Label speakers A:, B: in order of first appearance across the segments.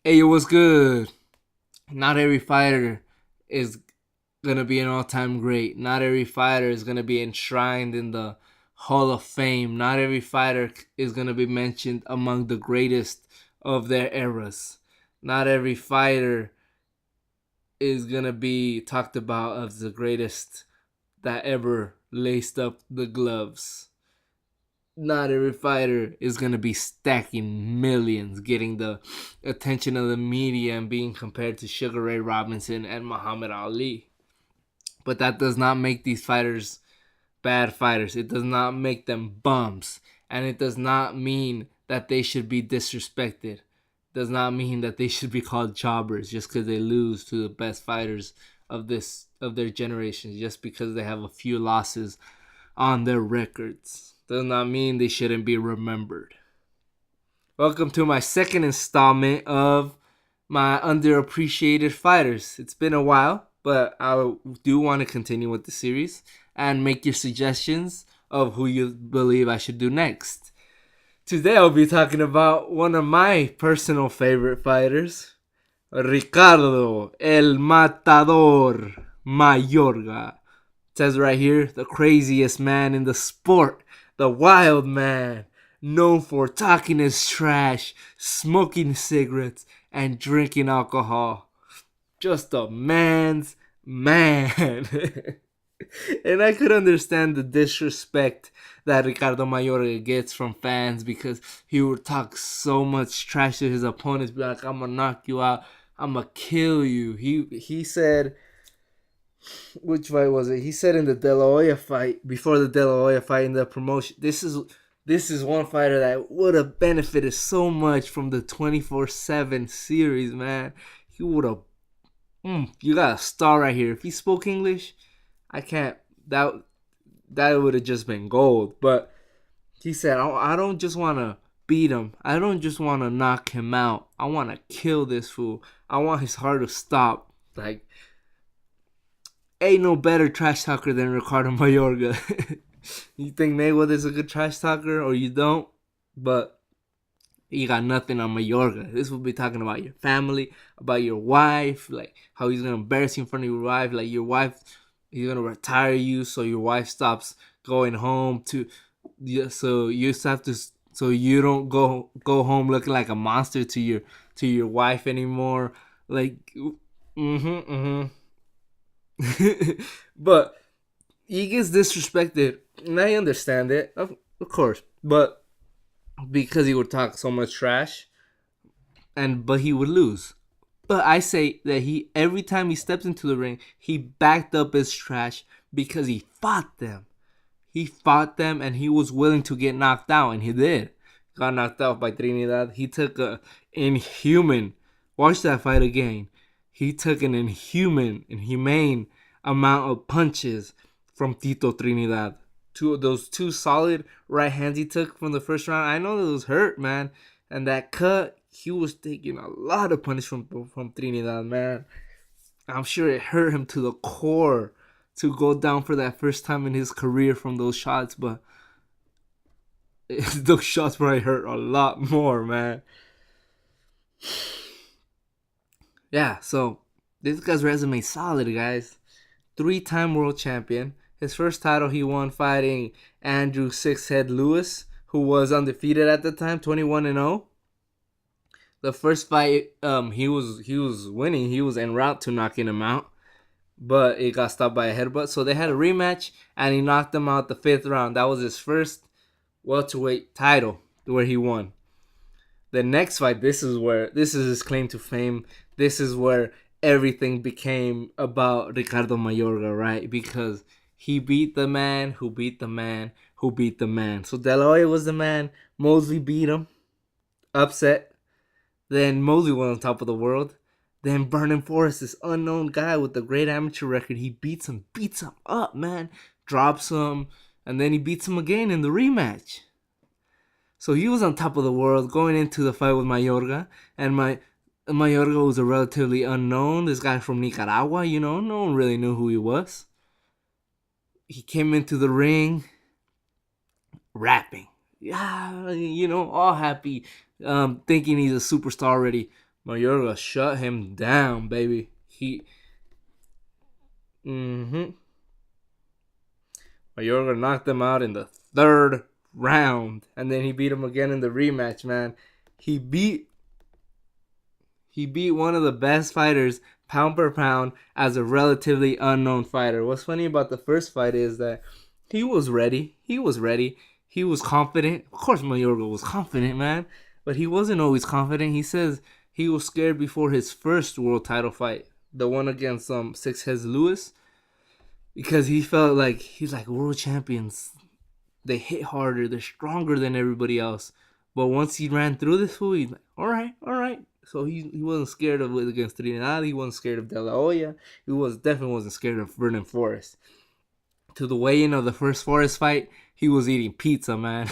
A: Hey, what's good? Not every fighter is gonna be an all-time great. Not every fighter is gonna be enshrined in the Hall of Fame. Not every fighter is gonna be mentioned among the greatest of their eras. Not every fighter is gonna be talked about as the greatest that ever laced up the gloves. Not every fighter is going to be stacking millions, getting the attention of the media, and being compared to Sugar Ray Robinson and Muhammad Ali. But that does not make these fighters bad fighters. It does not make them bums. And it does not mean that they should be disrespected. It does not mean that they should be called jobbers just because they lose to the best fighters of their generation, just because they have a few losses on their records. Does not mean they shouldn't be remembered. Welcome to my second installment of my underappreciated fighters. It's been a while, but I do want to continue with the series and make your suggestions of who you believe I should do next. Today I'll be talking about one of my personal favorite fighters, Ricardo El Matador Mayorga. It says right here, the craziest man in the sport, the wild man, known for talking his trash, smoking cigarettes, and drinking alcohol. Just a man's man. And I could understand the disrespect that Ricardo Mayorga gets from fans because he would talk so much trash to his opponents, be like, "I'm gonna knock you out, I'm gonna kill you." He said, which fight was it? He said in the De La Hoya fight, before the De La Hoya fight in the promotion, this is one fighter that would have benefited so much from the 24/7 series, man. He would have. You got a star right here. If he spoke English, I can't. That would have just been gold. But he said, I don't just want to beat him. I don't just want to knock him out. I want to kill this fool. I want his heart to stop. Like, ain't no better trash talker than Ricardo Mayorga. You think Mayweather's a good trash talker or you don't? But you got nothing on Mayorga. This will be talking about your family, about your wife, like how he's gonna embarrass you in front of your wife, like your wife, he's gonna retire you so your wife stops going home to, yeah, so you have to, so you don't go home looking like a monster to your wife anymore. Like, but he gets disrespected, and I understand it, of course, but because he would talk so much trash, and but he would lose. But I say that he every time he steps into the ring, he backed up his trash because he fought them. He fought them, and he was willing to get knocked out, and he did. Got knocked out by Trinidad. He took a inhuman. Watch that fight again. He took an inhumane amount of punches from Tito Trinidad. Two of those two solid right hands he took from the first round. I know those hurt, man. And that cut, he was taking a lot of punches from Trinidad, man. I'm sure it hurt him to the core to go down for that first time in his career from those shots, but those shots probably hurt a lot more, man. Yeah, so this guy's resume is solid, guys. Three-time world champion. His first title he won fighting Andrew Sixhead Lewis, who was undefeated at the time, 21-0. The first fight, he was winning. He was en route to knocking him out, but it got stopped by a headbutt. So they had a rematch, and he knocked him out the fifth round. That was his first welterweight title where he won. The next fight, this is his claim to fame. This is where everything became about Ricardo Mayorga, right? Because he beat the man who beat the man who beat the man. So De La Hoya was the man. Mosley beat him, upset. Then Mosley was on top of the world. Then Vernon Forrest, this unknown guy with a great amateur record, he beats him up, man. Drops him, and then he beats him again in the rematch. So he was on top of the world going into the fight with Mayorga, and Mayorga was a relatively unknown. This guy from Nicaragua, no one really knew who he was. He came into the ring rapping, yeah, all happy, thinking he's a superstar already. Mayorga shut him down, baby. Mm-hmm. Mayorga knocked him out in the third round, and then he beat him again in the rematch. Man, he beat he beat one of the best fighters pound per pound as a relatively unknown fighter. What's funny about the first fight is that he was ready. He was ready. He was confident. Of course, Mayorga was confident, man, but he wasn't always confident. He says he was scared before his first world title fight, the one against Six Heads Lewis, because he felt like he's like world champions. They hit harder. They're stronger than everybody else. But once he ran through this fool, he's like, all right, all right. So he wasn't scared of it against Trinidad. He wasn't scared of De La Hoya. Definitely wasn't scared of Vernon Forrest. To the weigh-in of the first Forrest fight, he was eating pizza, man.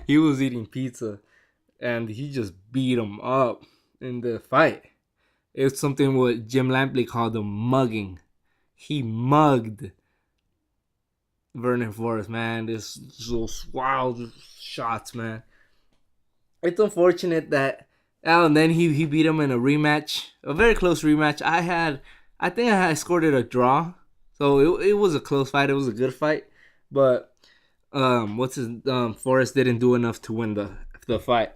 A: He was eating pizza, and he just beat him up in the fight. It's something what Jim Lampley called a mugging. He mugged Vernon Forrest, man. Those wild shots, man. It's unfortunate that and then he beat him in a rematch, a very close rematch. I think I scored it a draw, so it was a close fight. It was a good fight, but Forrest didn't do enough to win the fight.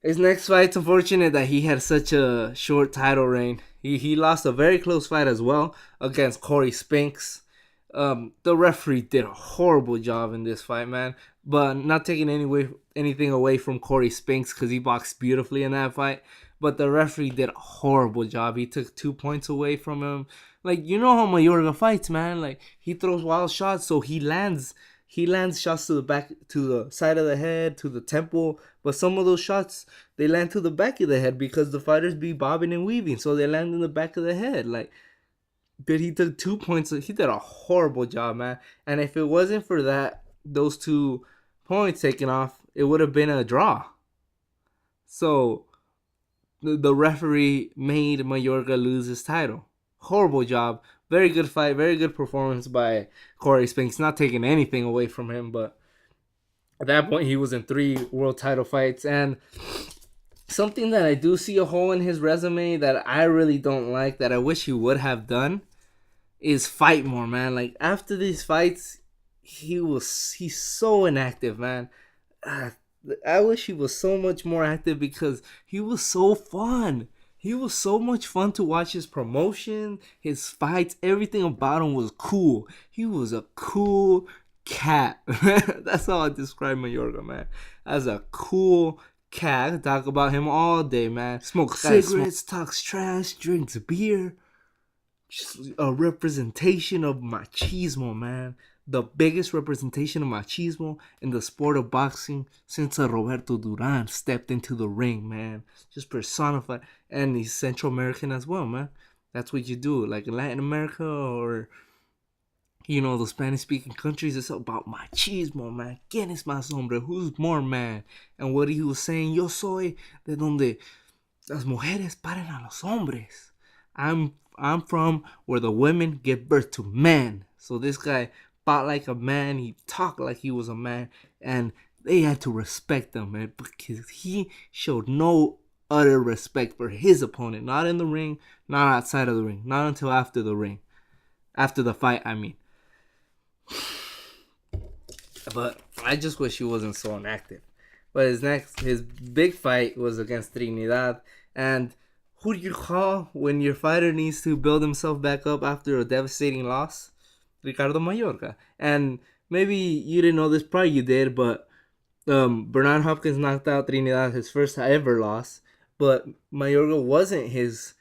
A: His next fight, it's unfortunate that he had such a short title reign. He lost a very close fight as well against Corey Spinks. The referee did a horrible job in this fight, man. But not taking anything away from Corey Spinks because he boxed beautifully in that fight. But the referee did a horrible job. He took 2 points away from him. Like, you know how Mayorga fights, man. Like, he throws wild shots, so he lands shots to the back, to the side of the head, to the temple. But some of those shots, they land to the back of the head because the fighters be bobbing and weaving. So they land in the back of the head. Like, but he took 2 points. He did a horrible job, man. And if it wasn't for those 2 points taken off, it would have been a draw. So the referee made Mayorga lose his title. Horrible job. Very good fight. Very good performance by Corey Spinks. Not taking anything away from him, but at that point he was in 3 world title fights. And something that I do see a hole in his resume that I really don't like, that I wish he would have done, is fight more, man. Like, after these fights, he's so inactive, man. I wish he was so much more active because he was so fun. He was so much fun to watch. His promotion, his fights, everything about him was cool. He was a cool cat. That's how I describe Mayorga, man. As a cool cat. I talk about him all day, man. Smokes cigarettes, talks trash, drinks beer. Just a representation of machismo, man. The biggest representation of machismo in the sport of boxing since Roberto Duran stepped into the ring, man. Just personified. And he's Central American as well, man. That's what you do. Like in Latin America or, the Spanish-speaking countries, it's about machismo, man. ¿Quién es más hombre? Who's more man? And what he was saying, yo soy de donde las mujeres paren a los hombres. I'm from where the women give birth to men. So this guy fought like a man. He talked like he was a man. And they had to respect him, man. Because he showed no utter respect for his opponent. Not in the ring, not outside of the ring. Not until after the ring. After the fight, I mean. But I just wish he wasn't so inactive. But his big fight was against Trinidad. And who do you call when your fighter needs to build himself back up after a devastating loss? Ricardo Mayorga. And maybe you didn't know this, probably you did, but Bernard Hopkins knocked out Trinidad, his first ever loss. But Mayorga wasn't his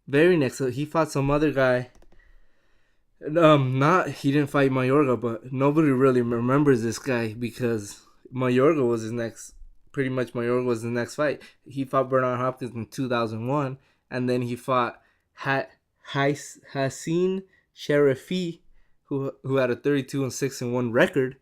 A: very next. He fought some other guy. He didn't fight Mayorga, but nobody really remembers this guy because Mayorga was his next. Pretty much Mayorga was the next fight. He fought Bernard Hopkins in 2001, and then he fought Hassan Sharifi, who had a 32-6-1 record,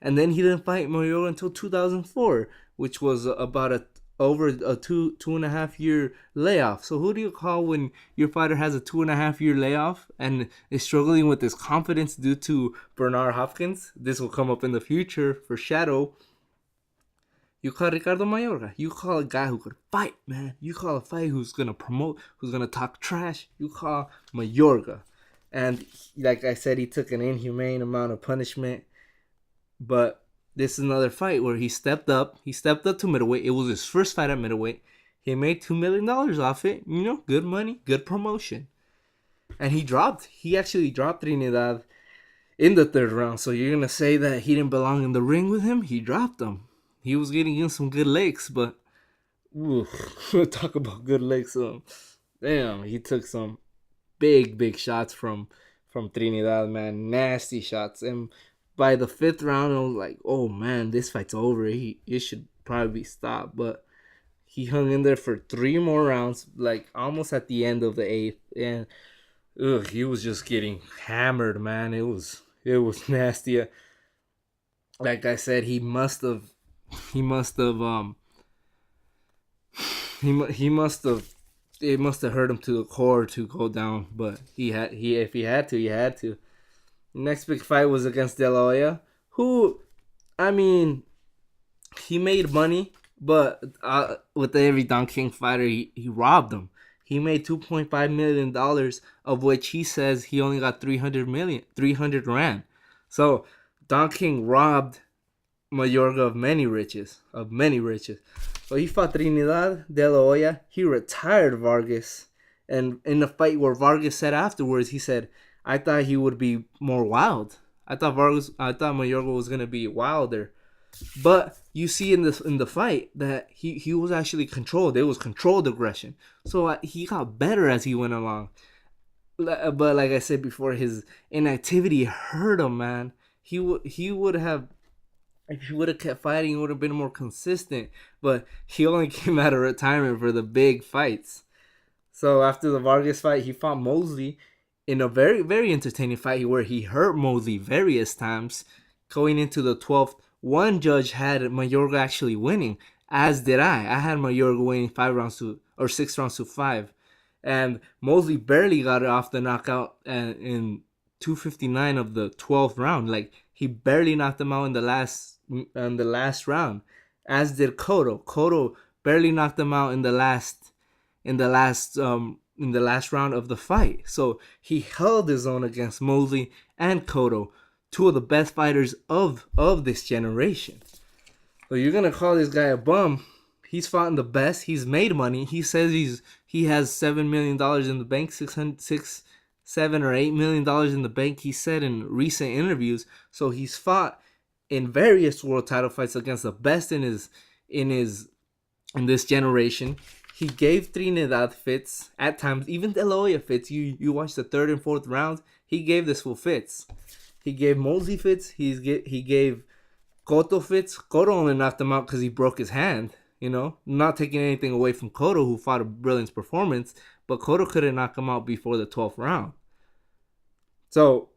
A: and then he didn't fight Mayorga until 2004, which was about over a two and a half year layoff. So who do you call when your fighter has a 2.5 year layoff and is struggling with his confidence due to Bernard Hopkins? This will come up in the future for Shadow. You call Ricardo Mayorga. You call a guy who could fight, man. You call a fight who's gonna promote, who's gonna talk trash. You call Mayorga. And like I said, he took an inhumane amount of punishment. But this is another fight where he stepped up. He stepped up to middleweight. It was his first fight at middleweight. He made $2 million off it. You know, good money, good promotion. And he actually dropped Trinidad in the third round. So you're gonna say that he didn't belong in the ring with him? He dropped him. He was getting in some good legs, but talk about good legs. Damn, he took some big shots from Trinidad, man. Nasty shots. And by the fifth round, I was like, oh man, this fight's over. It should probably be stopped. But he hung in there for 3 more rounds, like almost at the end of the eighth, and he was just getting hammered, man. It was nasty. Like I said, he must have it must have hurt him to the core to go down, but if he had to. Next big fight was against De La Hoya, who, I mean, he made money, but with every Don King fighter, he robbed them. He made $2.5 million, of which he says he only got 300 rand. So Don King robbed Mayorga of many riches. So he fought Trinidad, De La Hoya. He retired Vargas. And in the fight where Vargas said afterwards, he said, I thought he would be more wild. I thought Mayorga was gonna be wilder. But you see in the fight that he was actually controlled. It was controlled aggression. So he got better as he went along. But like I said before, his inactivity hurt him, man. He would have, if he would have kept fighting, he would have been more consistent. But he only came out of retirement for the big fights. So after the Vargas fight, he fought Mosley in a very, very entertaining fight where he hurt Mosley various times. Going into the 12th, one judge had Mayorga actually winning, as did I. I had Mayorga winning 6 rounds to 5. And Mosley barely got it off the knockout in 2:59 of the 12th round. Like, he barely knocked him out in the last round, as did Cotto. Cotto barely knocked him out in the last round of the fight. So he held his own against Mosley and Cotto, two of the best fighters of this generation. So you're gonna call this guy a bum? He's fought in the best. He's made money. He says he has $7 million in the bank, $7 or $8 million in the bank. He said in recent interviews. So he's fought in various world title fights against the best in this generation. He gave Trinidad fits at times, even De La Hoya fits. You watch the 3rd and 4th rounds. He gave this full fits. He gave Mosley fits. He gave Cotto fits. Cotto only knocked him out because he broke his hand. You know, not taking anything away from Cotto, who fought a brilliant performance, but Cotto couldn't knock him out before the 12th round. So,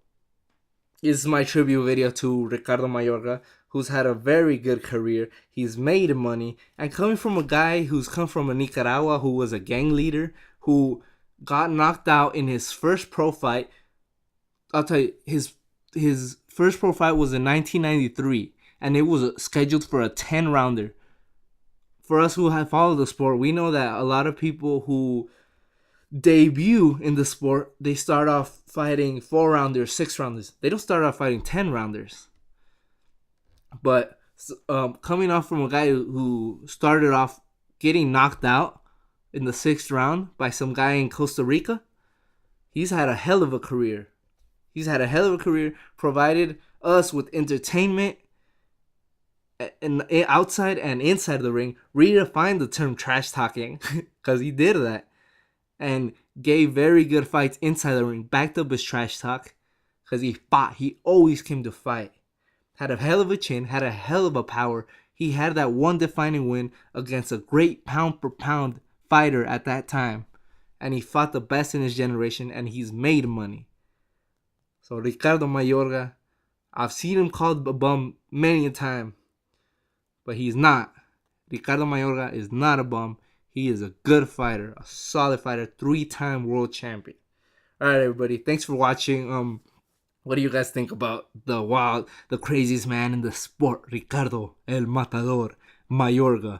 A: this is my tribute video to Ricardo Mayorga, who's had a very good career. He's made money, and coming from a guy who's come from Nicaragua, who was a gang leader, who got knocked out in his first pro fight. I'll tell you, his first pro fight was in 1993, and it was scheduled for a 10-rounder. For us who have followed the sport, we know that a lot of people who debut in the sport, they start off fighting 4-rounders, 6-rounders. They don't start off fighting 10-rounders. But coming off from a guy who started off getting knocked out in the 6th round by some guy in Costa Rica, he's had a hell of a career. Provided us with entertainment and outside and inside the ring, redefined the term trash talking, because he did that, and gave very good fights inside the ring, backed up his trash talk, because he fought. He always came to fight. Had a hell of a chin, had a hell of a power. He had that one defining win against a great pound-for-pound fighter at that time, and he fought the best in his generation, and he's made money. So Ricardo Mayorga, I've seen him called a bum many a time, but he's not. Ricardo Mayorga is not a bum. He is a good fighter, a solid fighter, 3-time world champion. All right, everybody. Thanks for watching. What do you guys think about the craziest man in the sport, Ricardo El Matador Mayorga.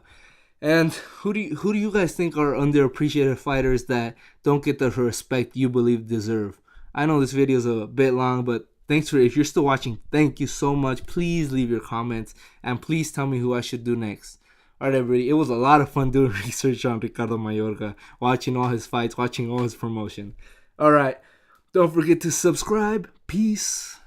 A: And who do you guys think are underappreciated fighters that don't get the respect you believe deserve? I know this video is a bit long, but thanks for if you're still watching. Thank you so much. Please leave your comments and please tell me who I should do next. All right, everybody. It was a lot of fun doing research on Ricardo Mayorga, watching all his fights, watching all his promotion. All right. Don't forget to subscribe. Peace.